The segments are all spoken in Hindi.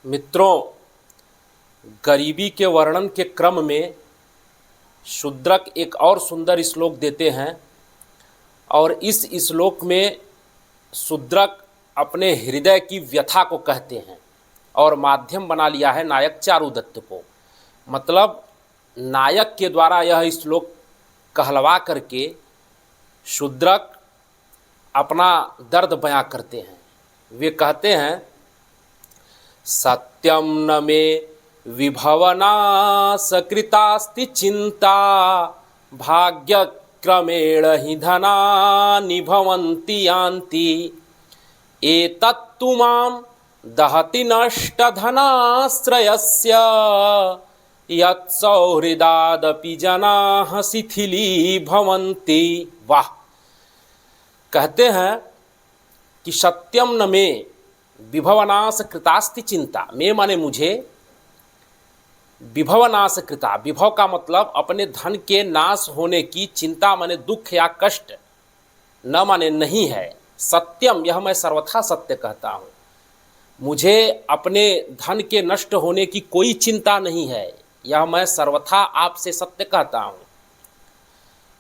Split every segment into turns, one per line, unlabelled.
मित्रों, गरीबी के वर्णन के क्रम में शूद्रक एक और सुंदर श्लोक देते हैं और इस श्लोक में शूद्रक अपने हृदय की व्यथा को कहते हैं और माध्यम बना लिया है नायक चारुदत्त को। मतलब नायक के द्वारा यह श्लोक कहलवा करके शूद्रक अपना दर्द बयां करते हैं। वे कहते हैं, सत्यम न मे विभवना सकृतास्ति चिंता, भाग्यक्रमेण हि धना निभवन्ति यान्ति, एतत्तु मां दहति नष्टधनाश्रयस्य, यत्सौहृदादपि जनाः शिथिलीभवन्ति। वाह! कहते हैं कि सत्यम न मे विभवनाश कृतास्ति चिंता। मैं माने मुझे, विभवनाश कृता, विभव का मतलब अपने धन के नाश होने की चिंता माने दुख या कष्ट, न माने नहीं है। सत्यम, यह मैं सर्वथा सत्य कहता हूँ। मुझे अपने धन के नष्ट होने की कोई चिंता नहीं है, यह मैं सर्वथा आपसे सत्य कहता हूँ।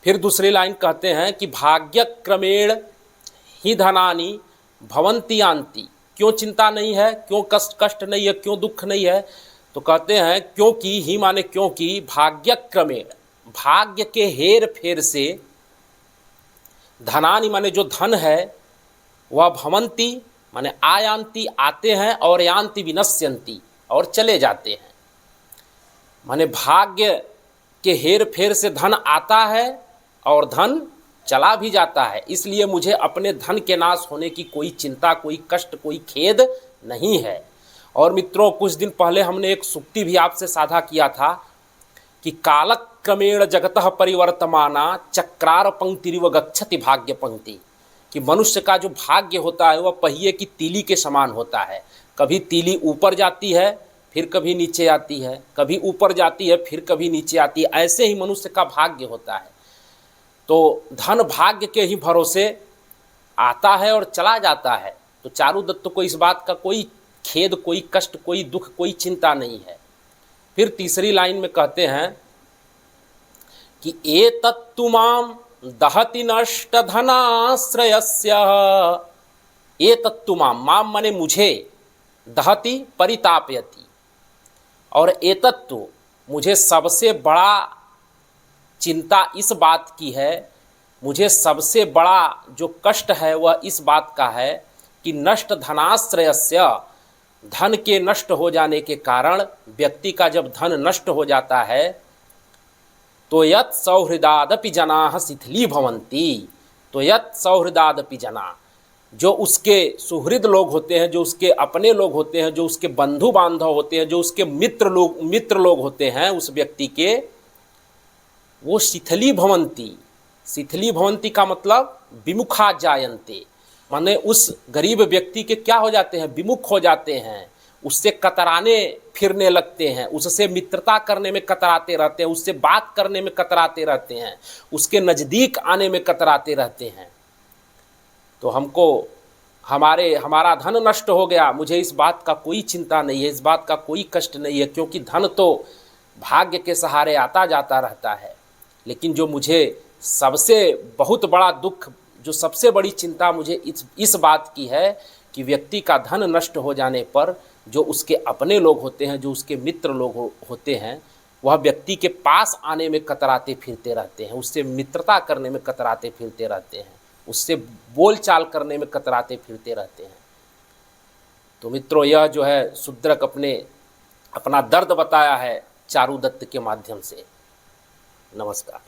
फिर दूसरी लाइन कहते हैं कि भाग्यक्रमेण ही धनानि भवन्ति यान्ति। क्यों चिंता नहीं है, क्यों कष्ट नहीं है, क्यों दुख नहीं है? तो कहते हैं क्योंकि, ही माने क्योंकि, भाग्यक्रमेण, भाग्य के हेर फेर से, धनानि माने जो धन है वह भवन्ति माने आयान्ति, आते हैं, और यान्ति विनश्यन्ति, और चले जाते हैं। माने भाग्य के हेर फेर से धन आता है और धन चला भी जाता है। इसलिए मुझे अपने धन के नाश होने की कोई चिंता, कोई कष्ट, कोई खेद नहीं है। और मित्रों, कुछ दिन पहले हमने एक सूक्ति भी आपसे साझा किया था कि कालक्रमेण जगतः परिवर्तमाना चक्रार पंक्तिरिव गच्छति भाग्य पंक्ति, कि मनुष्य का जो भाग्य होता है वह पहिए की तीली के समान होता है। कभी तीली ऊपर जाती है, फिर कभी नीचे आती है, कभी ऊपर जाती है, फिर कभी नीचे आती है। ऐसे ही मनुष्य का भाग्य होता है। तो धन भाग्य के ही भरोसे आता है और चला जाता है। तो चारुदत्त को इस बात का कोई खेद, कोई कष्ट, कोई दुख, कोई चिंता नहीं है। फिर तीसरी लाइन में कहते हैं कि एतत्तु मां दहति नष्टधनाश्रयस्य, एतत्तु मां, मां माने मुझे, दहति परितापयति, और एतत्तु मुझे सबसे बड़ा चिंता इस बात की है, मुझे सबसे बड़ा जो कष्ट है वह इस बात का है कि नष्ट धनाश्रयस्य, धन के नष्ट हो जाने के कारण, व्यक्ति का जब धन नष्ट हो जाता है तो यत् सौहृदादपि जनाः शिथिलीभवन्ति, तो यत् सौहृदादपि जना, जो उसके सुहृद लोग होते हैं, जो उसके अपने लोग होते हैं, जो उसके बंधु बांधव होते हैं, जो उसके मित्र लोग होते हैं उस व्यक्ति के, वो शिथिलीभवन्ति। शिथिलीभवन्ति का मतलब विमुखा जायन्ते, माने उस गरीब व्यक्ति के क्या हो जाते हैं, विमुख हो जाते हैं, उससे कतराने फिरने लगते हैं, उससे मित्रता करने में कतराते रहते हैं, उससे बात करने में कतराते रहते हैं, उसके नज़दीक आने में कतराते रहते हैं। तो हमको हमारा धन नष्ट हो गया, मुझे इस बात का कोई चिंता नहीं है, इस बात का कोई कष्ट नहीं है, क्योंकि धन तो भाग्य के सहारे आता जाता रहता है। लेकिन जो मुझे सबसे बहुत बड़ा दुख, जो सबसे बड़ी चिंता मुझे इस बात की है कि व्यक्ति का धन नष्ट हो जाने पर जो उसके अपने लोग होते हैं, जो उसके मित्र लोग होते हैं, वह व्यक्ति के पास आने में कतराते फिरते रहते हैं, उससे मित्रता करने में कतराते फिरते रहते हैं, उससे बोलचाल करने में कतराते फिरते रहते हैं। तो मित्रों, यह जो है शूद्रक अपना दर्द बताया है चारुदत्त के माध्यम से। नमस्कार।